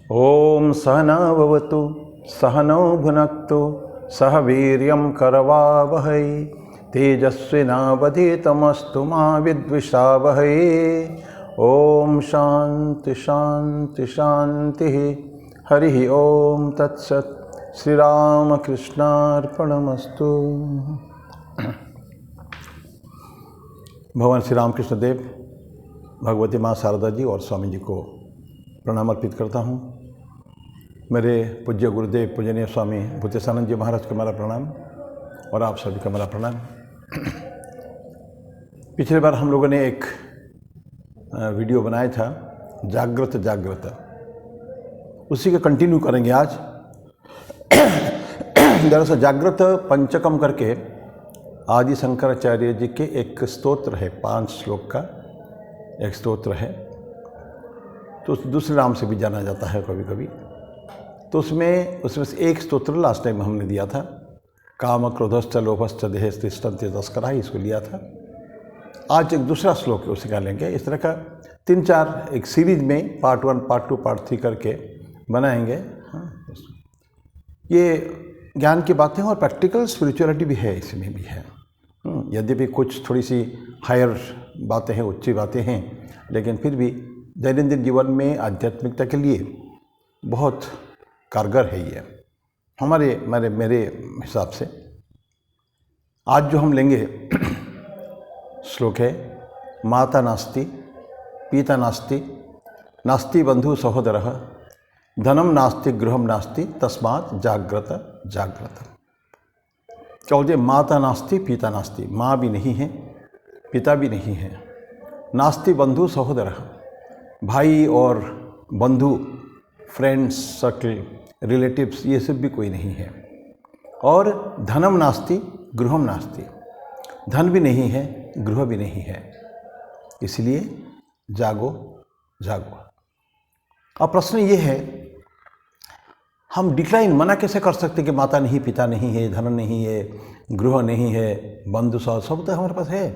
ओम सहना भवतु सहनौ भुनक्तु सह वीर्यं करवावहै तेजस्विनावधीतमस्तु मा विद्विषावहै। ओम शांति शांति शांति। हरि ओम तत्सत्। श्री राम कृष्णार्पणमस्तु। भगवान श्री रामकृष्ण देव, भगवती माँ शारदा जी और स्वामी जी को प्रणाम अर्पित करता हूँ। मेरे पूज्य गुरुदेव पूजनीय स्वामी भूतेशानंद जी महाराज को मेरा प्रणाम और आप सभी का मेरा प्रणाम। पिछली बार हम लोगों ने एक वीडियो बनाया था जागृत जागृत, उसी का कंटिन्यू करेंगे आज। दरअसल जागृत पंचकम करके आदि शंकराचार्य जी के एक स्तोत्र है, 5 श्लोक का एक स्तोत्र है, तो दूसरे नाम से भी जाना जाता है कभी कभी। तो उसमें से एक स्तोत्र लास्ट टाइम हमने दिया था, काम क्रोधश्च लोभश्च देहे तिष्ठन्ति तस्करा, इसको लिया था। आज एक दूसरा श्लोक है, उसी का लेंगे। इस तरह का 3-4 एक सीरीज में पार्ट 1 पार्ट 2 पार्ट 3 करके बनाएंगे। ये ज्ञान की बातें हैं और प्रैक्टिकल स्पिरिचुअलिटी भी है, इसमें भी है। यद्यपि कुछ थोड़ी सी हायर बातें हैं, उच्च बातें हैं, लेकिन फिर भी दैनंदिन जीवन में आध्यात्मिकता के लिए बहुत कारगर है ये मेरे हिसाब से। आज जो हम लेंगे श्लोक है, माता नास्ति पिता नास्ति नास्ति बंधु सहोदरः धनम नास्ति गृहम नास्ति तस्मात् जाग्रत जाग्रत। क्या बोलते? माता नास्ति पिता नास्ति, माँ भी नहीं है पिता भी नहीं है। नास्ति बंधु सहोदरः, भाई और बंधु, फ्रेंड्स सर्कल, रिलेटिव्स, ये सब भी कोई नहीं है। और धनम नास्ति गृहम नास्ति, धन भी नहीं है गृह भी नहीं है। इसलिए जागो जागो। अब प्रश्न ये है, हम डिक्लाइन मना कैसे कर सकते कि माता नहीं पिता नहीं है, धन नहीं है, गृह नहीं है, बंधु सब तो हमारे पास है।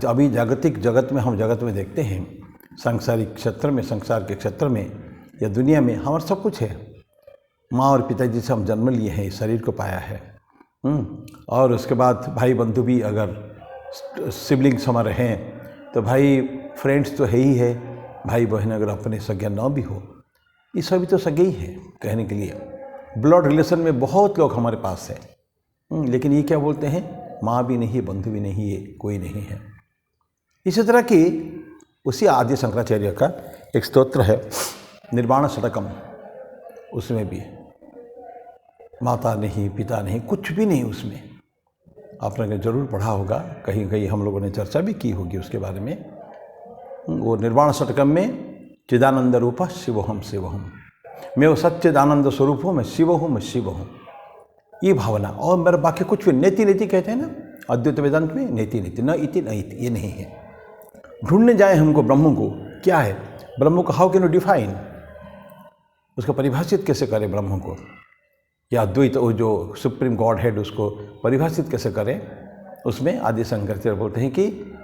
अभी जागतिक जगत में हम जगत में देखते हैं, सांसारिक क्षेत्र में, संसार के क्षेत्र में या दुनिया में हमारा सब कुछ है। माँ और पिताजी से हम जन्म लिए हैं, इस शरीर को पाया है। और उसके बाद भाई बंधु भी, अगर सिबलिंग्स हमारे हैं तो भाई फ्रेंड्स तो है ही है, भाई बहन अगर अपने सगे न भी हो, ये सभी तो सगे ही है कहने के लिए। ब्लड रिलेशन में बहुत लोग हमारे पास हैं, लेकिन ये क्या बोलते हैं, माँ भी नहीं, बंधु भी नहीं है, कोई नहीं है। इसी तरह की उसी आदि शंकराचार्य का एक स्तोत्र है निर्वाण षटकम, उसमें भी माता नहीं पिता नहीं, कुछ भी नहीं उसमें। आपने जरूर पढ़ा होगा, कहीं कहीं हम लोगों ने चर्चा भी की होगी उसके बारे में। वो निर्वाण षटकम में चिदानंद रूप शिवोहम शिवोहम, मैं वो सच्चिदानंद स्वरूप हूँ, मैं शिव हूँ, मैं शिव हूँ, ये भावना। और मेरा बाकी कुछ भी नेति नेति कहते हैं ना अद्वैत वेदांत में, नेति नेति, न इति न इति, ये नहीं है। ढूंढने जाए हमको ब्रह्म को, क्या है ब्रह्म को, हाउ कैन यू डिफाइन, उसको परिभाषित कैसे करें ब्रह्म को, या अद्वैत वो जो सुप्रीम गॉड हेड उसको परिभाषित कैसे करें। उसमें आदि शंकराचार्य बोलते हैं कि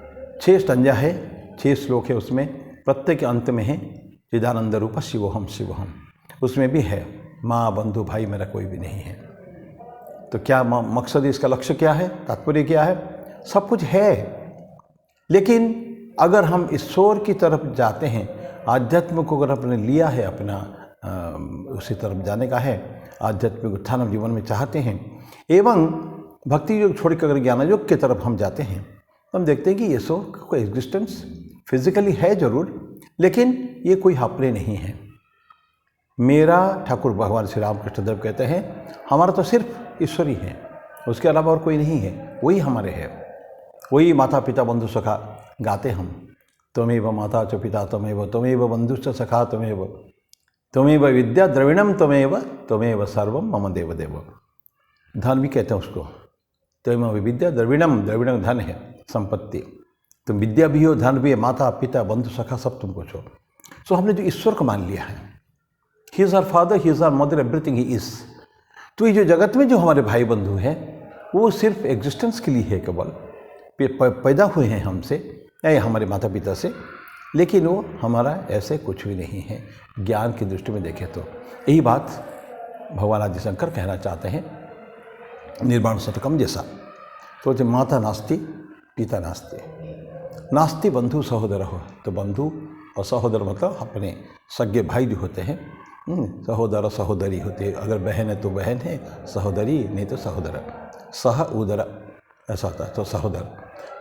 6 स्टंजा है, 6 श्लोक है, उसमें प्रत्येक के अंत में है चिदानंद रूप शिवोहम शिवोहम। उसमें भी है माँ बंधु भाई मेरा कोई भी नहीं है। तो क्या मकसद, इसका लक्ष्य क्या है, तात्पर्य क्या है? सब कुछ है, लेकिन अगर हम ईश्वर की तरफ जाते हैं, आध्यात्म को अगर अपने लिया है, अपना उसी तरफ जाने का है, आध्यात्मिक उत्थान जीवन में चाहते हैं, एवं भक्ति योग छोड़ कर अगर ज्ञान योग की तरफ हम जाते हैं, तो हम देखते हैं कि ईश्वर का एग्जिस्टेंस फिजिकली है जरूर, लेकिन ये कोई अपने नहीं है। मेरा ठाकुर भगवान श्री रामकृष्ण देव कहते हैं, हमारा तो सिर्फ ईश्वर ही है, उसके अलावा और कोई नहीं है, वही हमारे है। वही माता पिता बंधु सखा गाते हम, त्वमेव माता च पिता त्वमेव बंधुश्च सखा त्वमेव विद्या द्रविणम त्वमेव सर्वम मम देव देव। धन भी कहते हैं उसको, त्वमेव विद्या द्रविणम, द्रविणम धन है, संपत्ति। तुम विद्या भी हो, धन भी है, माता पिता बंधु सखा सब तुम कुछ हो। सो हमने जो ईश्वर को मान लिया है, he is our father, he is our mother, everything he is. तो ये जो जगत में जो हमारे भाई बंधु हैं, वो सिर्फ एग्जिस्टेंस के लिए है, केवल पैदा हुए हैं हमसे या हमारे माता पिता से, लेकिन वो हमारा ऐसे कुछ भी नहीं है ज्ञान की दृष्टि में देखें तो। यही बात भगवान आदि शंकर कहना चाहते हैं निर्वाण शतकम जैसा। तो जब माता नास्ति पिता नास्ति, नास्ति बंधु सहोदर हो, तो बंधु और सहोदर मतलब अपने सगे भाई जो होते हैं, सहोदर सहोदरी होते हैं। अगर बहन है तो बहन है, सहोदरी नहीं तो सहोदर, सह उदर ऐसा होता है, तो सहोदर।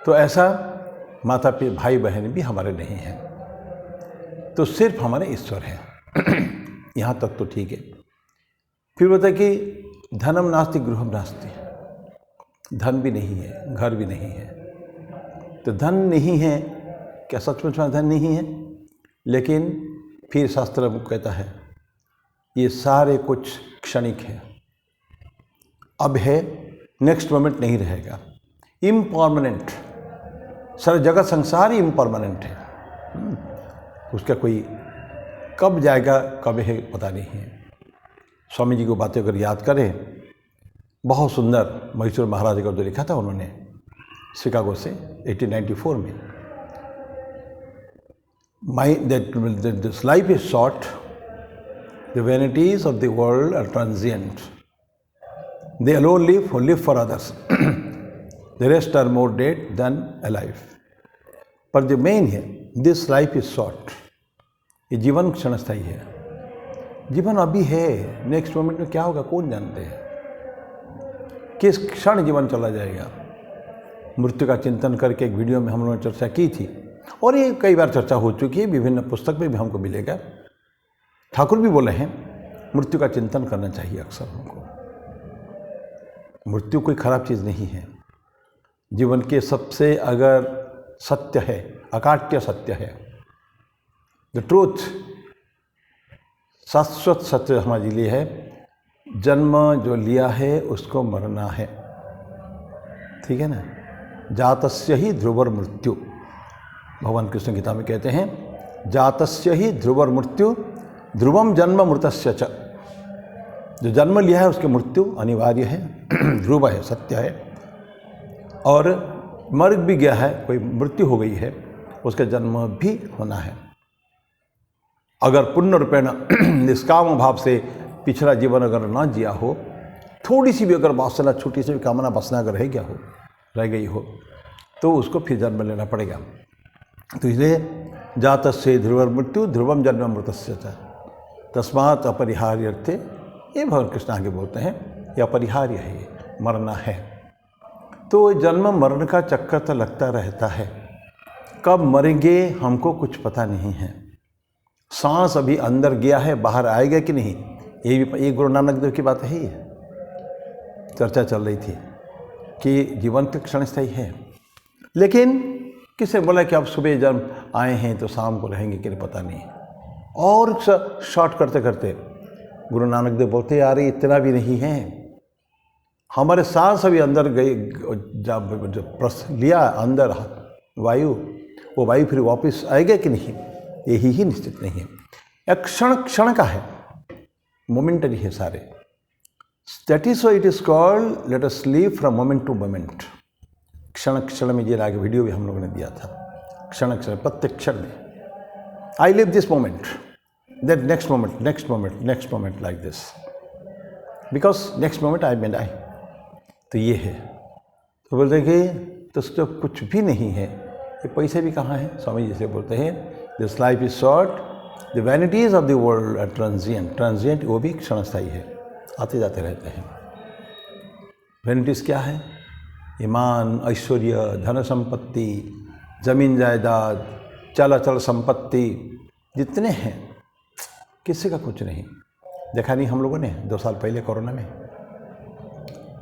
तो ऐसा माता पिता भाई बहन भी हमारे नहीं हैं, तो सिर्फ हमारे ईश्वर हैं। यहाँ तक तो ठीक है। फिर बोलता है कि धनम नास्ति गृहम नास्ति, धन भी नहीं है, घर भी नहीं है। तो धन नहीं है, क्या सचमुच में धन नहीं है? लेकिन फिर शास्त्र कहता है ये सारे कुछ क्षणिक है, अब है, नेक्स्ट मोमेंट नहीं रहेगा, इम्परमानेंट। सारा जगत संसार ही इम्परमानेंट है, उसका कोई कब जाएगा कब है पता नहीं है। स्वामी जी को बातें अगर याद करें, बहुत सुंदर मैसूर महाराज का जो लिखा था उन्होंने शिकागो से 1894 में, this life is short, the vanities of the world are transient, they alone live for others, the rest are more dead than alive. पर जो मेन है, दिस लाइफ इज शॉर्ट, ये जीवन क्षणस्थायी है, जीवन अभी है, नेक्स्ट मोमेंट में क्या होगा कौन जानते हैं, किस क्षण जीवन चला जाएगा। मृत्यु का चिंतन करके एक वीडियो में हम लोगों ने चर्चा की थी, और ये कई बार चर्चा हो चुकी है, विभिन्न पुस्तक में भी हमको मिलेगा। ठाकुर भी बोले हैं मृत्यु का चिंतन करना चाहिए अक्सर हमको। मृत्यु कोई खराब चीज़ नहीं है, जीवन के सबसे अगर सत्य है, अकाट्य सत्य है, द ट्रूथ, शाश्वत सत्य हमारे लिए है। जन्म जो लिया है उसको मरना है, ठीक है ना। जातस्य ही ध्रुवर मृत्यु, भगवान कृष्ण गीता में कहते हैं जातस्य ही ध्रुवर मृत्यु ध्रुवम जन्म मृतस्य च। जो जन्म लिया है उसकी मृत्यु अनिवार्य है, ध्रुव है, सत्य है। और मर भी गया है, कोई मृत्यु हो गई है, उसका जन्म भी होना है। अगर पुण्य रूपेण निष्काम भाव से पिछला जीवन अगर ना जिया हो, थोड़ी सी भी अगर वासना, छोटी सी भी कामना वासना अगर रह गई हो, तो उसको फिर जन्म लेना पड़ेगा। तो इसलिए जातस्य ध्रुवर मृत्यु ध्रुवम जन्म मृतस्य च तस्मात् अपरिहार्यर्थे, ये भगवान कृष्ण आगे बोलते हैं ये अपरिहार्य है, ये मरना है। तो जन्म मरण का चक्कर तो लगता रहता है, कब मरेंगे हमको कुछ पता नहीं है। सांस अभी अंदर गया है, बाहर आएगा कि नहीं, ये गुरु नानक देव की बात है। ही चर्चा चल रही थी कि जीवन तो क्षणस्थायी है, लेकिन किसने बोला कि अब सुबह जब आए हैं तो शाम को रहेंगे कि नहीं पता नहीं। और शॉर्ट करते करते गुरु नानक देव बोलते यार इतना भी नहीं है, हमारे सांस अभी अंदर गई, जब लिया अंदर वायु, वो वायु फिर वापस आएगा कि नहीं, यही ही निश्चित नहीं है। यह क्षण क्षण का है, मोमेंटरी है सारे। That is why it is called let us live from moment to moment. क्षण क्षण में, ये आगे वीडियो भी हम लोगों ने दिया था, क्षण क्षण, प्रत्येक क्षण में I live this moment, that next moment, next moment, next moment, like this, because next moment I may die. तो ये है। तो बोलते हैं कि तो उसको कुछ भी नहीं है, ये पैसे भी कहाँ हैं। स्वामी जी से बोलते हैं this life is short, the vanities of the world are transient. Transient वो भी क्षणस्थायी है, आते जाते रहते हैं। वैनिटीज क्या है? ईमान, ऐश्वर्य, धन संपत्ति, जमीन जायदाद, चल अचल संपत्ति, जितने हैं किसी का कुछ नहीं। देखा नहीं हम लोगों ने 2 साल पहले कोरोना में,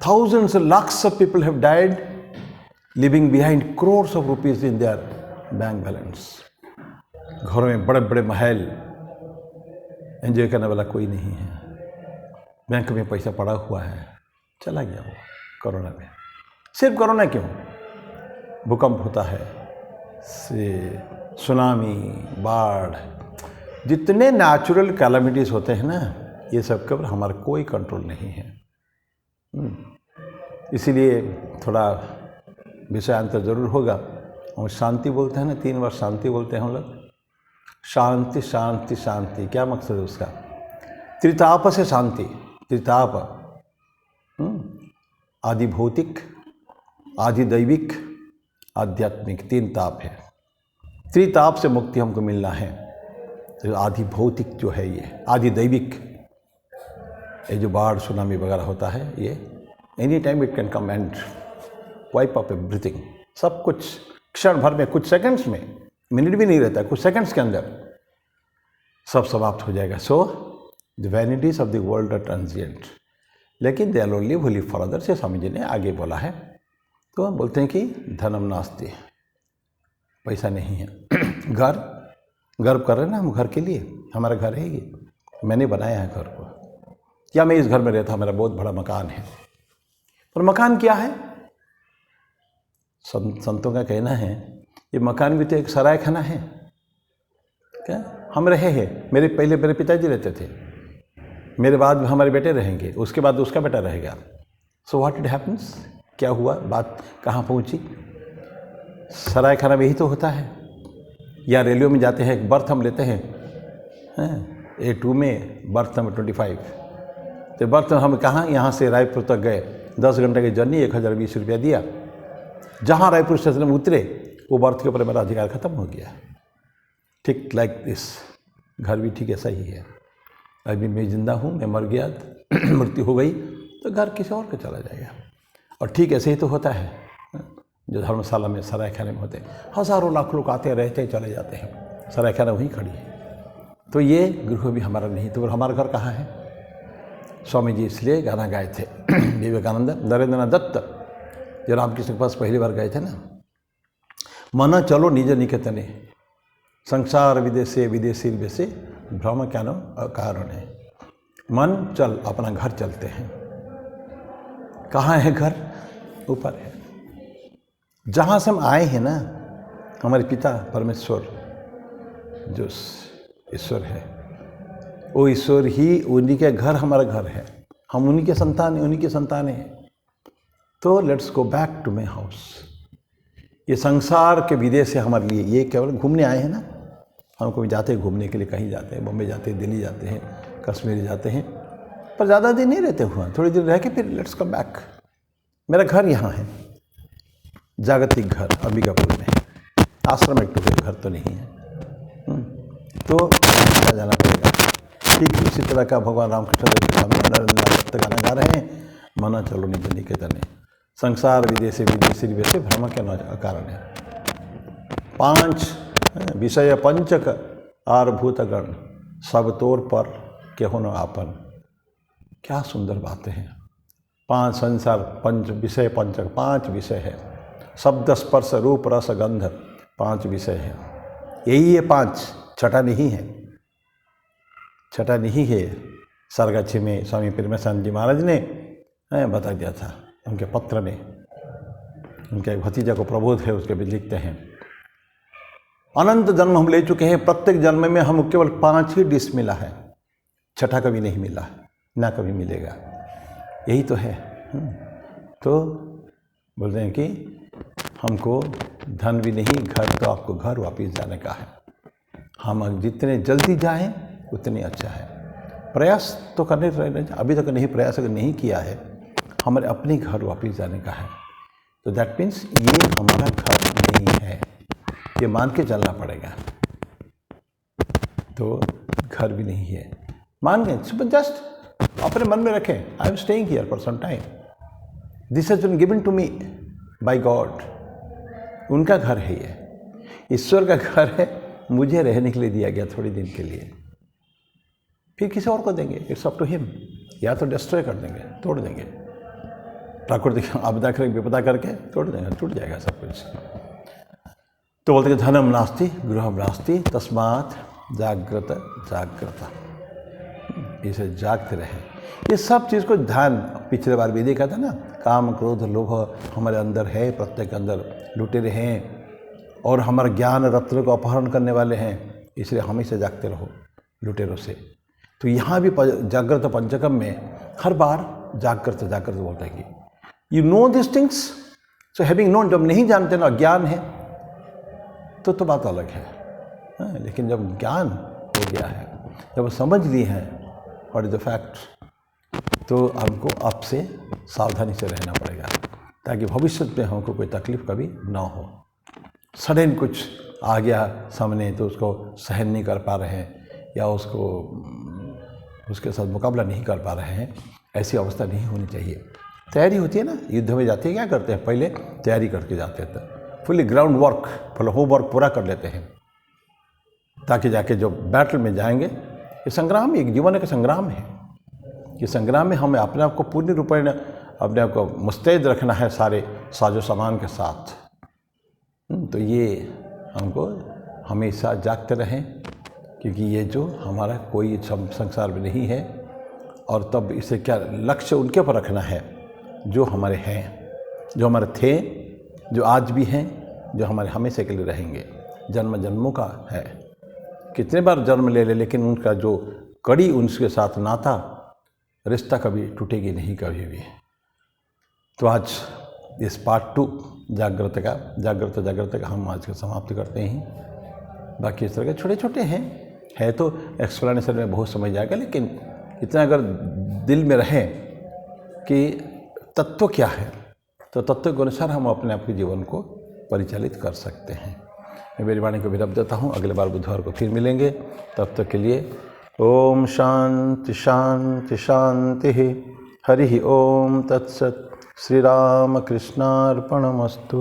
thousands and lakhs of people have died leaving behind crores of rupees in their bank balance. घरों में बड़े बड़े महल, एंजॉय करने वाला कोई नहीं है, बैंक में पैसा पड़ा हुआ है, चला गया वो कोरोना में। सिर्फ कोरोना क्यों, भूकंप होता है, सुनामी, बाढ़, जितने नेचुरल कैलामिटीज़ होते हैं ना, ये सब के ऊपर हमारा कोई कंट्रोल नहीं है। इसीलिए थोड़ा विषयांतर जरूर होगा। और शांति बोलते हैं ना, 3 वर्ष शांति बोलते हैं हम लोग, शांति शांति शांति, क्या मकसद है उसका? त्रिताप से शांति। त्रिताप, आदि भौतिक, आदि दैविक, आध्यात्मिक, 3 ताप है। त्रिताप से मुक्ति हमको मिलना है। तो आदि भौतिक जो है ये, आदि दैविक, ये जो बाढ़ सुनामी वगैरह होता है, ये any time it can come and wipe up everything. सब कुछ क्षण भर में, कुछ सेकंड्स में, मिनट भी नहीं रहता, कुछ सेकंड्स के अंदर सब समाप्त हो जाएगा। So the vanities of the world are transient, लेकिन they are only wholly for other, say Swami जी ने आगे बोला है। तो हम बोलते हैं कि धनम नास्ति, पैसा नहीं है। घर, गर्व कर रहे हैं ना हम घर के लिए, हमारा घर है ये, मैंने बनाया है घर को, या मैं इस घर में रहता हूँ, मेरा बहुत बड़ा मकान है। और मकान क्या है? संतों का कहना है ये मकान भी तो एक सराय खाना है। क्या हम रहे हैं, मेरे पिताजी रहते थे, मेरे बाद हमारे बेटे रहेंगे, उसके बाद उसका बेटा रहेगा। सो व्हाट इट हैपन्स, क्या हुआ, बात कहाँ पहुँची? सराय खाना में यही तो होता है। या रेलवे में जाते हैं, एक बर्थ हम लेते हैं, A2 में बर्थ नंबर 25, तो बर्थ हम कहाँ, यहाँ से रायपुर तक गए, 10 घंटे की जर्नी, 1020 रुपया दिया। जहाँ रायपुर स्टेशन में उतरे, वो बर्थ के ऊपर मेरा अधिकार खत्म हो गया। ठीक लाइक दिस, घर भी ठीक ऐसा ही है। अभी मैं जिंदा हूँ, मैं मर गया, मृत्यु हो गई, तो घर किसी और का चला जाएगा। और ठीक ऐसे ही तो होता है जो धर्मशाला में, सराय खाने में होते हैं, हज़ारों लाख लोग आते रहते चले जाते हैं, सराय खाना वहीं खड़ी है। तो ये गृह भी हमारा नहीं, तो हमारा घर कहाँ है? स्वामी जी इसलिए गाना गाए थे, विवेकानंद, नरेंद्रनाथ दत्त जो रामकृष्ण के पास पहली बार गए थे ना, मन चलो निज निकेतने, संसार विदेशे विदेशी वैसे भ्रम क्या नो कारण है। मन चल, अपना घर चलते हैं। कहाँ है घर? ऊपर है, जहाँ से हम आए हैं ना, हमारे पिता परमेश्वर जो ईश्वर है, वो ईश्वर ही, उन्हीं के घर हमारा घर है, हम उन्हीं के संतान हैं, उन्हीं के संतान हैं। तो let's go back to my house. ये संसार के विदेश से हमारे लिए, ये केवल घूमने आए हैं ना, हम कभी जाते हैं घूमने के लिए, कहीं जाते हैं, बॉम्बे जाते हैं, दिल्ली जाते हैं, कश्मीर जाते हैं, पर ज़्यादा दिन नहीं रहते हुए, थोड़ी देर रह के फिर लेट्स कम बैक। मेरा घर यहाँ है, जागतिक घर अंबिकापुर में, आश्रम एक टुकड़े घर तो नहीं है, तो जाना पड़ेगा। ठीक इसी तरह का भगवान रामकृष्ण देव के सामने नरेंद्र गाना गा रहे हैं, मना चलो निज निकेतने, संसार विदेशी विदेशी वैसे भ्रम के न कारण है। 5 विषय पंचक आरभूतगण, सब तोर पर केहो न आपन। क्या सुंदर बातें हैं। 5 संसार, पंच विषय पंचक, 5 विषय है, शब्द स्पर्श रूप रस गंध, 5 विषय है। यही है 5, छठा नहीं है, छठा नहीं है। सरगाछी में स्वामी प्रेमानंद जी महाराज ने बता दिया था, उनके पत्र में, उनके भतीजा को प्रबोध है, उसके भी लिखते हैं, अनंत जन्म हम ले चुके हैं, प्रत्येक जन्म में हम केवल 5 ही डिश मिला है, छठा कभी नहीं मिला, ना कभी मिलेगा। यही तो है। तो बोलते हैं कि हमको धन भी नहीं, घर तो आपको घर वापस जाने का है। हम जितने जल्दी जाएं उतने अच्छा है। प्रयास तो करने रहने, अभी तक नहीं प्रयास अगर नहीं किया है, हमारे अपने घर वापस जाने का है। तो दैट मीन्स ये हमारा घर नहीं है, ये मान के चलना पड़ेगा। तो घर भी नहीं है, मान गए, जस्ट अपने मन में रखें, I am staying here for some time, this has been given to me by God. उनका घर है ये, ईश्वर का घर है, मुझे रहने के लिए दिया गया थोड़ी दिन के लिए, फिर किसी और को देंगे, इट्स अप टू हिम। या तो डिस्ट्रॉय कर देंगे, तोड़ देंगे, प्राकृतिक आपदा करके, विपदा करके तोड़ देंगे, टूट जाएगा सब कुछ। तो बोलते हैं धनम नास्ति गृहम नास्ति तस्मात् जागृत जागृत, इसे जागते रहे। ये सब चीज़ को ध्यान, पिछले बार भी देखा था ना, काम क्रोध लोभ हमारे अंदर है, प्रत्येक अंदर लुटेरे हैं, और हमारा ज्ञान रत्न को अपहरण करने वाले हैं, इसलिए हमेशा जागते रहो लुटेरों से। तो यहाँ भी जागृत पंचकम में हर बार जागृत जागृत बोलते हैं कि you know this things, so having known, जब नहीं जानते ना, ज्ञान है तो बात अलग है, लेकिन जब ज्ञान हो गया है, जब समझ ली है व्हाट इज़ द फैक्ट, तो हमको अब से सावधानी से रहना पड़ेगा ताकि भविष्य में हमको कोई तकलीफ़ कभी ना हो। सडन कुछ आ गया सामने तो उसको सहन नहीं कर पा रहे हैं या उसके साथ मुकाबला नहीं कर पा रहे हैं, ऐसी अवस्था नहीं होनी चाहिए। तैयारी होती है ना, युद्ध में जाते हैं क्या करते हैं, पहले तैयारी करके जाते हैं, fully ground work, full homework पूरा कर लेते हैं ताकि जाके जो बैटल में जाएंगे, ये संग्राम एक जीवन का संग्राम है। ये संग्राम में हमें अपने आप को पूर्ण रूप में अपने आप को मुस्तैद रखना है सारे साजो सामान के साथ। तो ये हमको हमेशा जागते रहें, क्योंकि ये जो हमारा कोई संसार में नहीं है। और तब इसे क्या लक्ष्य उनके ऊपर रखना है जो हमारे हैं, जो हमारे थे, जो आज भी हैं, जो हमारे हमेशा के लिए रहेंगे, जन्म जन्मों का है। कितने बार जन्म ले ले, लेकिन उनका जो कड़ी उनके साथ नाता रिश्ता कभी टूटेगी नहीं कभी भी। तो आज इस पार्ट 2 जागृत का हम आज का समाप्त करते हैं। बाकी इस तरह के छोटे छोटे हैं तो एक्सप्लेनेशन में बहुत समझ जाएगा, लेकिन इतना अगर दिल में रहे कि तत्व क्या है, तो तत्व के अनुसार हम अपने आप के जीवन को परिचालित कर सकते हैं। मैं मेरी वाणी को विराम देता हूँ। अगले बार बुधवार को फिर मिलेंगे। तब तक के लिए ओम शांति शांति शांति। हरि ओम तत्सत। श्री राम कृष्णार्पणमस्तु।